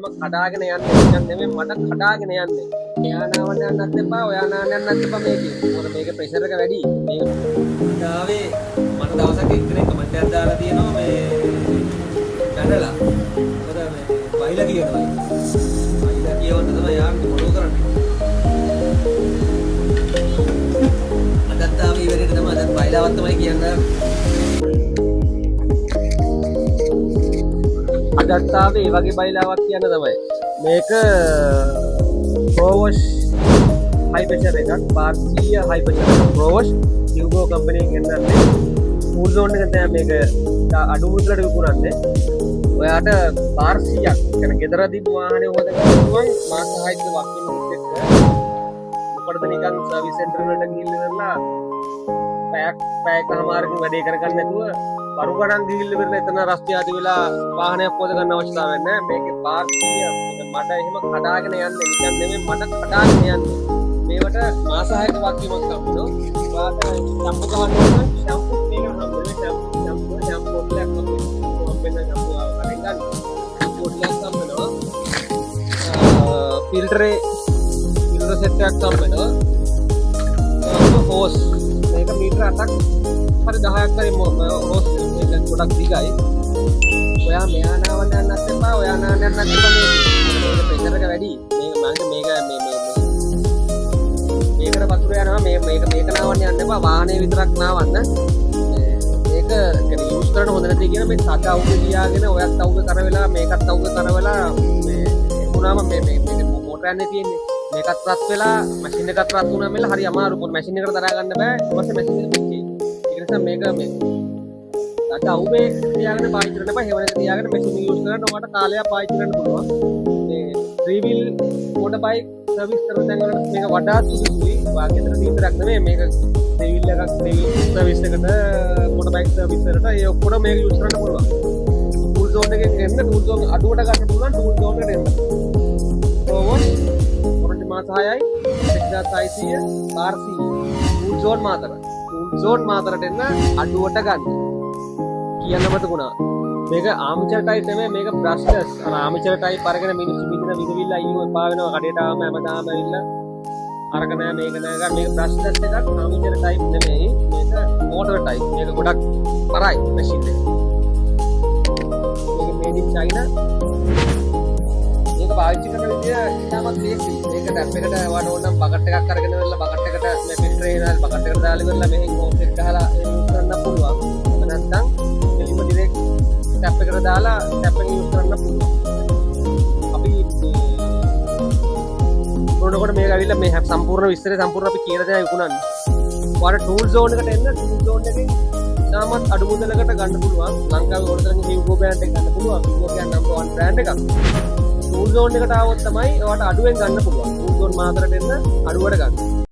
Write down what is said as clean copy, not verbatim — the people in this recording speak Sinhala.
කඩාගෙන යන්නේ නෙමෙයි මට කඩාගෙන යන්නේ. එයා නාවන්න යන්නත් එපා, ඔයා නාවන්න යන්නත් එපා මේකේ. මොකද මේකේ ප්‍රෙෂර් එක වැඩි. මේක ඩාවේ මට දවසක් එක්කෙනෙක් කමෙන්ට් එකක් දාලා තියෙනවා මේ කඩලා. මොකද මේ වයිලා කියනවා. වයිලා කියවන්න තමයි යාළුවෝ මොනෝ කරන්නේ. අදත් ආවේ ඉවරේට තමයි අදත් වයිලාවක් තමයි කියන්නේ. අදත්තාවේ ඒ වගේ බයිලාවක් කියන්න තමයි මේක ප්‍රෝවොෂ් හයි ප්‍රෙෂර් එකක් පාර්සිය හයි ප්‍රෙෂර් එක ප්‍රෝවොෂ් හියුගෝ කම්පැනි එකෙන් ගන්නේ ෆුල් zone එක තමයි මේක අඩු මුදලට විකුණන්නේ ඔයාට පාර්සියක් කියන ගෙදරදී වාහනේ හොදන්න පුළුවන් මාස 6ක වක්කින් එක්ක මොකටද නිකන් සර්විස් සෙන්ටර් වලට ගිහිල්ලා පැයකමාරකින් වැඩේ කරගන්න නැතුව බරු ගණන් ගිහිල්ලා ඉවරන එතන රස්තිය ආදි වෙලා වාහනයක් පොද ගන්න අවශ්‍යතාවයක් නැහැ මේකේ පාර්කිය මට එහෙම කඩාගෙන යන්නේ නිකන් නෙමෙයි මට කඩාගෙන යන්නේ මේවට මාස 6ක වක්කීමක් ගන්නවා වාට ෂැම්පු ගන්න ඕන ෂැම්පු මේක හම්බෙන්නේ ෂැම්පු බොටලයක් හම්බෙන්නේ ෂැම්පු ආවකරෙන් ගන්න බොටලයක් හම්බෙනවා ෆිල්ටර් සෙට් එකක් හම්බෙනවා හෝස් මේක මීටර 8ක් හරි 10ක් හරි හෝස් මේක ගොඩක් දිගයි ඔයා මෙයා නාවන්න යන්නත් එපා ඔයා නාවන්න යන්නත් එපා මේක ප්‍රෙෂර් එක වැඩි මේක මම මේකට වතුර යනවා මේක නාවන්න යන්න එපා වාහනේ විතරක් නාවන්න මේක يعني යූස් කරන්න හොඳ නැති කියන මේ සත අවුල තියාගෙන ඔයත් අවුල කර වෙලා මේකත් අවුල කර වෙලා මේ වුණාම මේ මෝටර යන්නේ තියෙන්නේ මේකත් රත් වෙලා මැෂින් එකත් රත් වුණාම එල හරි අමාරු පොඩි මැෂින් එකට දරා ගන්න බෑ ඊට පස්සේ මැෂින් එක පිච්චේ ඒක නිසා මේක මේ අද අවුවේ තියාගෙන පාවිච්චි කරන්න බෑ හේවනක තියාගෙන මැෂින් එක යූස් කරන්න ඔයාලට කාලයක් පාවිච්චි කරන්න පුළුවන් මේ 3 wheel motor bike සර්විස් කරන තැන් වලට මේක වඩාත් සුදුසුයි වාගෙදර විතරක් නෙමෙයි මේක 3 wheel එකක් 3 wheel සර්විස් එකට motor bike සර්විස් වලට ඒ ඔක්කොම මේක යූස් කරන්න පුළුවන් ටූල් zone එකෙන් එන්න ටූල් zone අඩුවට ගන්න පුළුවන් ටූල් zone එකට එන්න ඕවොස් මාස 6යි 1600 RC tool zone Matara tool zone මාතරට එන්න අඩුවට ගන්න කියන්න මතකුණා මේක ආමිචර් ටයිප් නෙමෙයි මේක බ්‍රෂ්ලස් අර ආමිචර් ටයිප් අරගෙන මිනිස්සු බින්දන විදවිල්ලා අයියෝ එපා වෙනවා කඩේට ආවම හැමදාම ඇවිල්ලා අරක නෑ මේක නෑ මේක බ්‍රෂ්ලස් එකක් ආමිචර් ටයිප් නෙමෙයි මේක මෝටර් ටයිප් මේක ගොඩක් පරයි මැෂින් එක මේක මේඩ් ඉන් චයිනා මේක පාවිච්චි කරන විදිය ඉතාමත් ලේසි මේක ටැප් එකට වට ඕනම් බකට් එකක් අරගෙන ඉවරලා බකට් එකට මේ ෆිල්ටර් එක දාලා බකට් එකට දාලා ඉවරලා මෙහෙන් හෝස් එක ගහලා යූස් කරන්න පුළුවන් නැත්නම් එලිම ඩිරෙක්ට් ටැප් එකට දාලා ටැප් එක යූස් කරන්න පුළුවන් අපි මොනකොට මේක ඇවිල්ලා මේ සම්පූර්ණ විස්තරය සම්පූර්ණ අපි කියලා දෙනවා විකුණන්නේ ඔයාලා ටූල් zone එකට එන්න ටූල් zone එකෙන් ඉතාමත් අඩු මුදලකට ගන්න පුළුවන් ලංකාවේ ඕනතරම් හියුගෝ බ්‍රෑන්ඩ් එක ගන්න පුළුවන් හියුගෝ කියන්නේ නම්බර් 1 බ්‍රෑන්ඩ් එකක් ටූල් zone එකට ආවොත් තමයි ඔයාලට අඩුවෙන් ගන්න පුළුවන් ටූල් zone මාතරට එන්න අඩුවට ගන්න